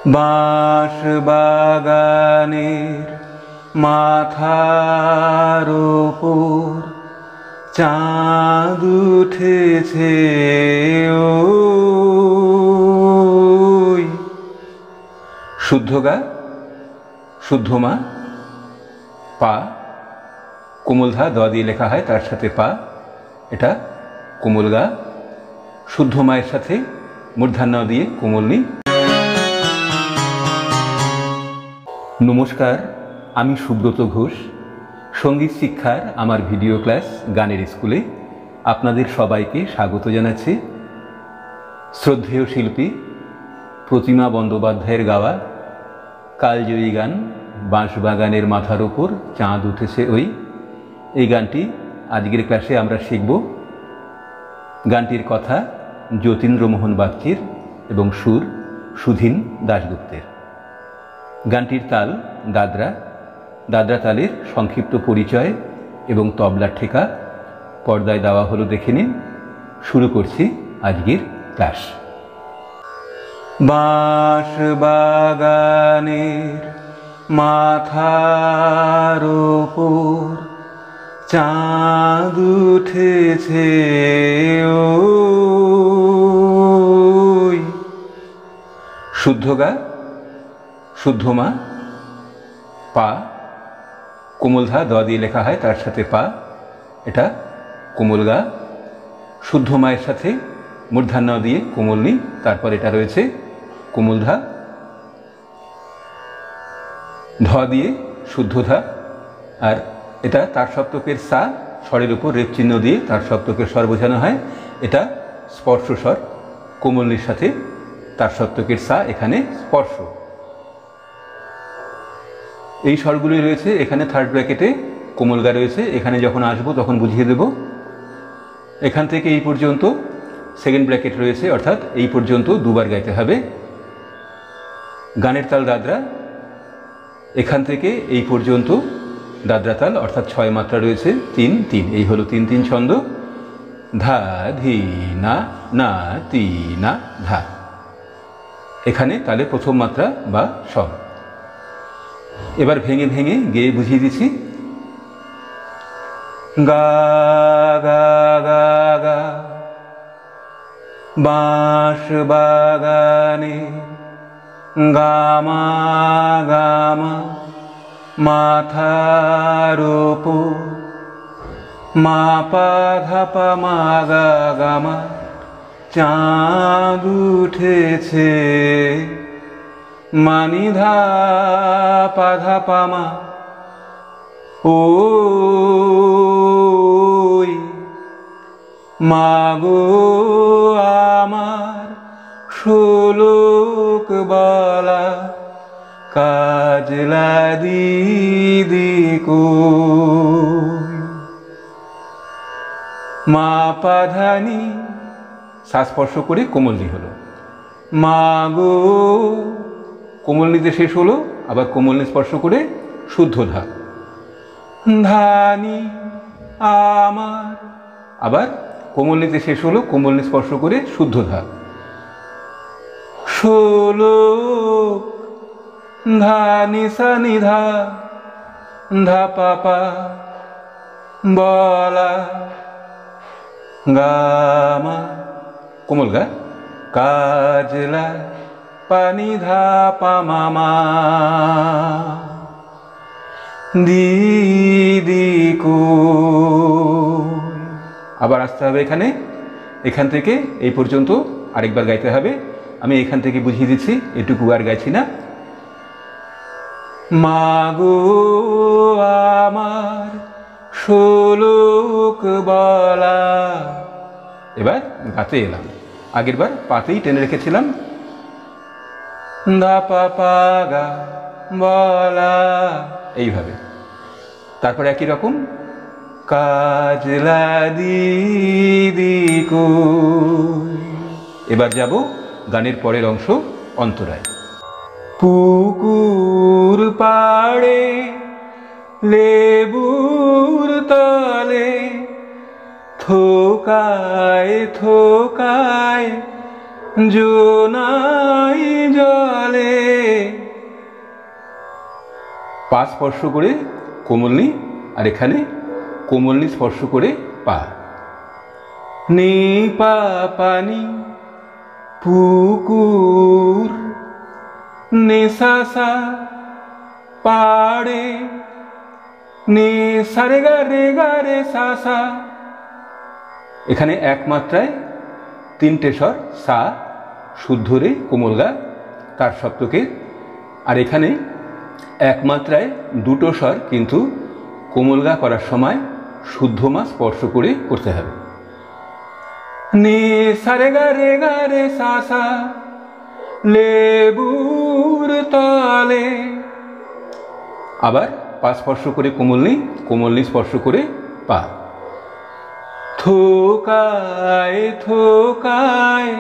বাঁশ বাগানের মাথার ওপর চাঁদ উঠেছে ওই। শুদ্ধ গা, শুদ্ধ মা, পা, কোমল ধা দ দিয়ে লেখা হয়, তার সাথে পা, এটা কোমল গা। শুদ্ধ মায়ের সাথে মূর্ধন্য দিয়ে কোমল নি। নমস্কার, আমি সুব্রত ঘোষ। সঙ্গীত শিক্ষার আমার ভিডিও ক্লাস গানের স্কুলে আপনাদের সবাইকে স্বাগত জানাচ্ছি। শ্রদ্ধেয় শিল্পী প্রতিমা বন্দ্যোপাধ্যায়ের গাওয়া কালজয়ী গান বাঁশবাগানের মাথার ওপর চাঁদ উঠেছে ওই, এই গানটি আজকের ক্লাসে আমরা শিখব। গানটির কথা যতীন্দ্রমোহন বাগচির এবং সুর সুধীন দাশগুপ্তের। গানটির তাল দাদরা, দাদরা তালের সংক্ষিপ্ত পরিচয় এবং তবলার ঠেকা পর্দায় দেওয়া হলো, দেখে নিন। শুরু করছি আজকের ক্লাস। বাঁশ বাগানের মাথার ওপর চাঁদ উঠেছে ওই। শুদ্ধ গা, শুদ্ধ মা, পা, কোমল ধা দ দিয়ে লেখা হয়, তার সাথে পা, এটা কোমল গা। শুদ্ধ মায়ের সাথে মূর্ধন্য দিয়ে কোমল নি, তারপর এটা রয়েছে কোমল ধা। ধ দিয়ে শুদ্ধ ধা, আর এটা তার সপ্তকের সা, স্বরের উপর রেপ চিহ্ন দিয়ে তার সপ্তকের স্বর বোঝানো হয়, এটা স্পর্শ স্বর। কোমলনির সাথে তার সপ্তকের সা, এখানে স্পর্শ। এই স্বরগুলি রয়েছে এখানে থার্ড ব্র্যাকেটে, কোমল গা রয়েছে, এখানে যখন আসবো তখন বুঝিয়ে দেব। এখান থেকে এই পর্যন্ত সেকেন্ড ব্র্যাকেট রয়েছে, অর্থাৎ এই পর্যন্ত দুবার গাইতে হবে। গানের তাল দাদরা, এখান থেকে এই পর্যন্ত দাদরা তাল, অর্থাৎ 6 মাত্রা রয়েছে, 3 3, এই হলো 3 3 ছন্দ। ধা ধি না না তি না ধা, এখানে তালে প্রথম মাত্রা বা স্বর। এবার ভেঙে ভেঙে গেয়ে বুঝিয়ে দিচ্ছি। গা গা গা গা বাঁশ বাগানে গামা গামা মাথার ওপর মা পা ধা পা মা গা গামা চাঁদ উঠেছে মানি ধা পা ধা পা মা ওই। মাগো আমার শোলক বলা কাজলা দিদি কই। মা পা ধা নি, শ্বাস স্পর্শ করে কোমল নি হলো। মাগো, কোমল নিতে শেষ হলো, আবার কোমল নি স্পর্শ করে শুদ্ধ ধা। ধানি আমার, আবার কোমল নিতে শেষ হলো, কোমল নি স্পর্শ করে শুদ্ধ ধা। ষোলো ধানি সা নি ধা ধা পা পা বলা গামা, কোমল গা কাজলা পানি ধা পা মামা দিদি কই। আবার আসতে হবে এখানে, এখান থেকে এই পর্যন্ত আরেকবার গাইতে হবে। আমি এখান থেকে বুঝিয়ে দিচ্ছি, এটুকু আর গাইছি না। মাগো আমার শোলক বলা, এবার গাতে এলাম। আগের বার পাতেই টেনে রেখেছিলাম। ধা পা পা গা বলা, এইভাবে। তারপর একই রকম কাজলা দিদি কই। এবার যাব গানের পরের অংশ, অন্তরায়। পুকুর পাড়ে লেবুর তলে থোকায় থোকায় জোনাই জলে পা স্পর্শ করে কোমলনি, আর এখানে কোমলনি স্পর্শ করে পা। নি পা পানি পুকুর, নে সা সা পাড়ে, নে সা রে গা রে সা সা। এখানে এক মাত্রায় তিনটে স্বর, সা শুদ্ধ রে কোমল গা তার সপ্তকের, আর এখানে এক মাত্রায় দুটো স্বর, কিন্তু কোমল গা করার সময় শুদ্ধ মা স্পর্শ করে করতে হবে। নে সা রে গা রে সা সা, লেবুর তলে। আবার পা স্পর্শ করে কোমলনি, কোমলনি স্পর্শ করে পা। থোকায় থোকায়,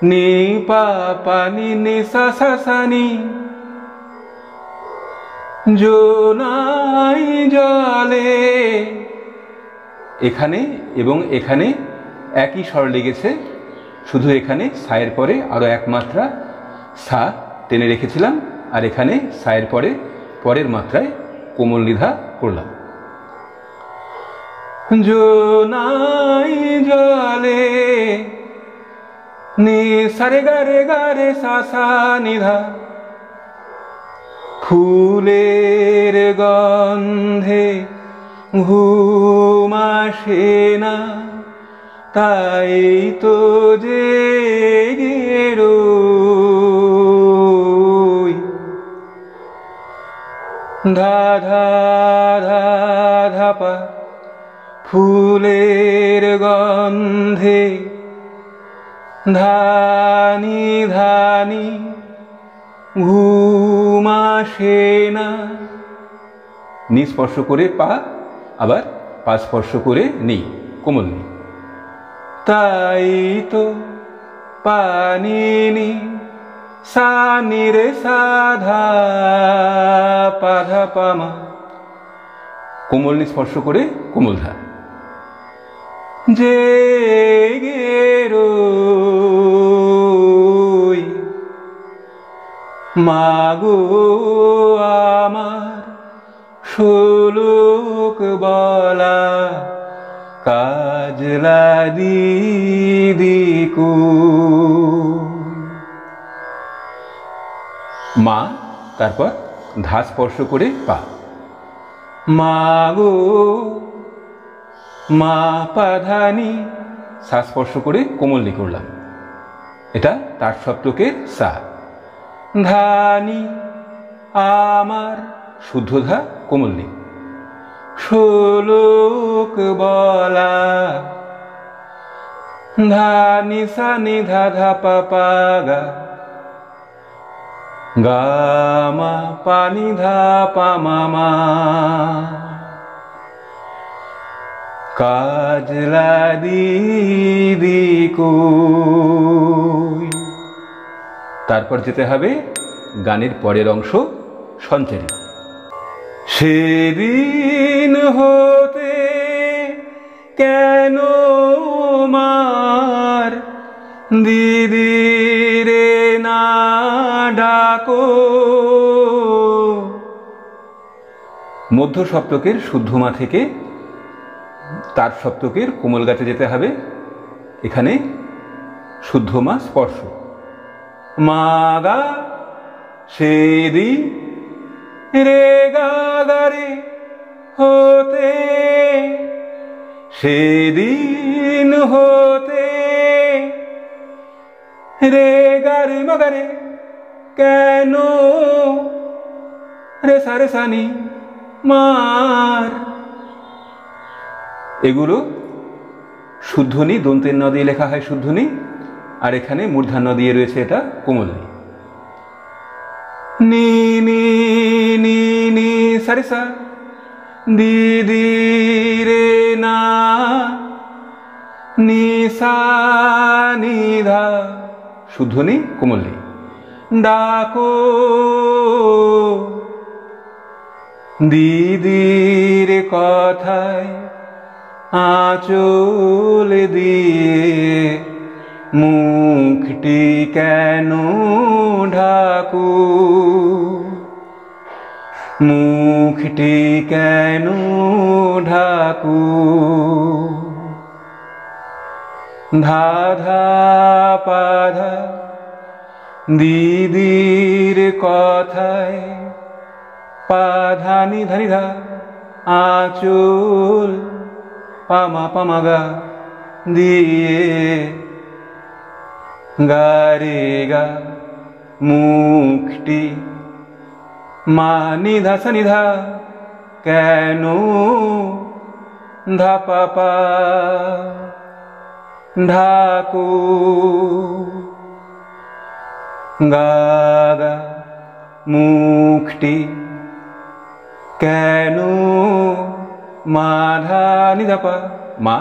নি পা পানি নি সা সা সা নি, জোনাই জলে। এখানে এবং এখানে একই স্বর লেগেছে, শুধু এখানে সায়ের পরে আরো এক মাত্রা সা টেনে রেখেছিলাম, আর এখানে সায়ের পরে পরের মাত্রায় কোমল নিধা করলাম। জোনাই জলে, নি সা রে গা রে সা সা নিধা। ফুলের গন্ধে ঘুম আসে না, তাই তো জেগে রই। ধা ধা ধা ধা পা, ফুলের গন্ধে ধানি ধানি ঘুম আসে না। নি স্পর্শ করে পা, আবার পা স্পর্শ করে নি, কোমল নি। তাই তো পানি নি সা নি রে সা ধা পা ধা পা মা, কোমল নি স্পর্শ করে কোমল ধা। জেগে রই মাগো আমার, শোলক বলা কাজলা দিদি কো। মা, তারপর ধা স্পর্শ করে পা। মাগো মা পা ধা নি, সা স্পর্শ করে কোমল নি করলাম, এটা তার সপ্তকের সা। ধানি আমার, শুদ্ধ ধা কোমল নি। শোলক বলা, ধানি সা নি ধা ধা পা পা গা, গা মা পা নি ধা পা মা মা। কাজলা দিদি কই। তারপর যেতে হবে গানের পরের অংশ সঞ্চারী। সেদিন হতে কেন মার দিদি রে না ডাকো। মধ্য সপ্তকের শুদ্ধ মা থেকে তার সপ্তকের কোমল গাতে যেতে হবে। এখানে শুদ্ধ মা স্পর্শ। মা গা সেদিন রে গা গা রে হতে, সেদিন হতে রে গা রে মা গা রে কেন রে সা রে সা নি মার। এগুলো শুদ্ধনি, দন্তের ন দিয়ে লেখা হয় শুদ্ধনি, আর এখানে মূর্ধন্য দিয়ে রয়েছে এটা কোমল নি। নি নি নি নি সা রে সা, দিদি রে না নি সা নি ধা, শুদ্ধনি কোমল নি। ডাকো দিদির কথায় আঁচল দিয়ে মুখটি কেন ঢাকো। মুখটি কেন ঢাকু ধাধা পাধা দিদির কথায় পাধানি ধানিধা আঁচল পামা পামাগা দিয়ে গারে গা মুখটি মা নিধা সনিধা কেন ধাপাপা ঢাকু গাগা মুখটি কেন মাধা নিধাপা মা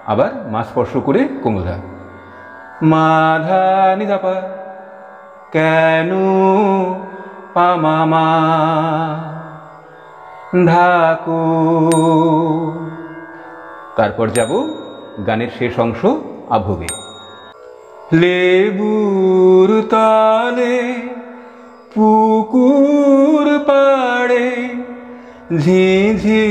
আবার মা স্পর্শ করে কোমলধা মাধা নিধাপা কেন পামামা ঢাকু। তারপর যাব গানের শেষ অংশ আভোগে। লেবুর তলে পুকুর পাড়ে ঝিঝি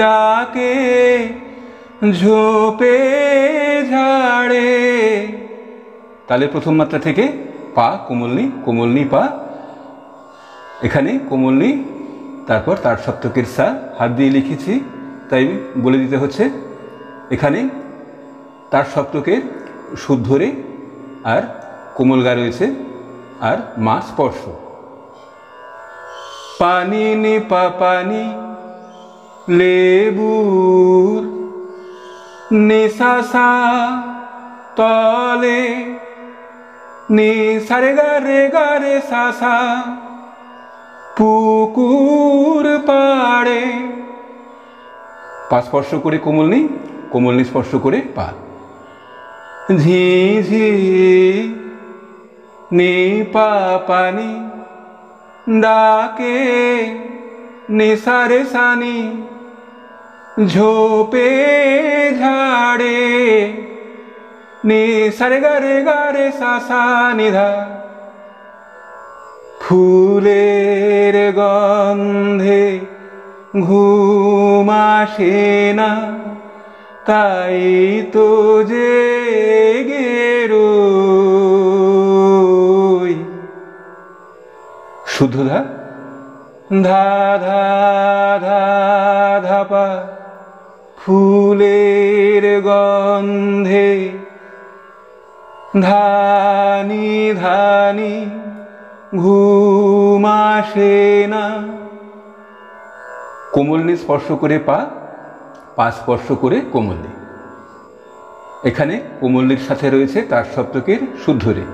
ডাকে ঝোপে ঝাড়ে। তাহলে প্রথম মাত্রা থেকে পা কোমলনি কোমলনি পা, এখানে কোমলনি, তারপর তার সপ্তকের সা হাত দিয়ে লিখেছি তাই বলে দিতে হচ্ছে। এখানে তার সপ্তকের সুর ধরে আর কোমল গা রয়েছে আর মা স্পর্শ। পানি নি পা পানি লেবুর নিশাসা তলে নি সারে গারে সাসা পুকুর পাড়ে। পা স্পর্শ করে কোমলনি কোমলনি স্পর্শ করে পা। ঝিঝি নি পা পানি ডাকে নিসারে সানি ঝোপে ঝাড়ে নিসারে গারে সাসা নিধা। ফুলের গন্ধে ঘুম আসে না তাই তো জেগে রই। শুদ্ধ ধা ধা ধা ধা ধাপা ফুলের গন্ধে ধানি ধানি ঘুম আসে না। কোমলনি স্পর্শ করে পা, পা স্পর্শ করে কোমলনি। এখানে কোমলনির সাথে রয়েছে তার সপ্তকের শুদ্ধ রে।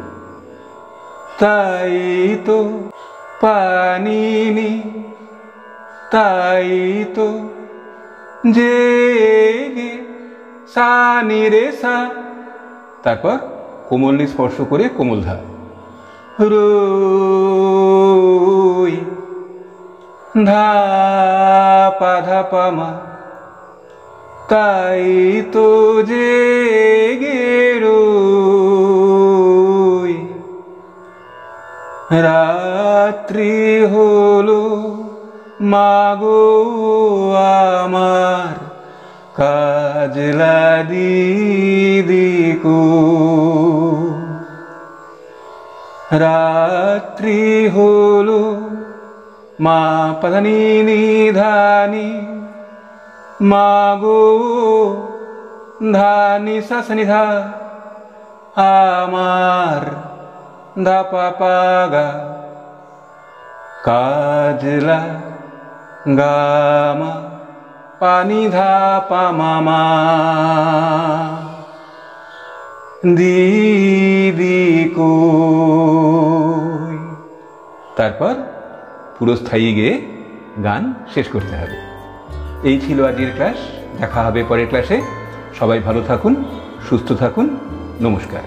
তাই তো পানিনি তাই তো জেগে সানি রে সা, তারপর কোমলনি স্পর্শ করে কোমল ধা রই ধা পা ধা পা মা তাই তো জেগে রই। রাত্রি হলো মাগো আমার কাজলা দিদিকো। রাত্রি হলো মা পাধানি নিধানি মাগো ধানি সাসনিধা আমার ধা পা পা গা কাজলা গামা পানি ধা পা মামা দিদি কই। তারপর পুরো স্থায়ী গেয়ে গান শেষ করতে হবে। এই ছিল আজকের ক্লাস। দেখা হবে পরের ক্লাসে। সবাই ভালো থাকুন, সুস্থ থাকুন। নমস্কার।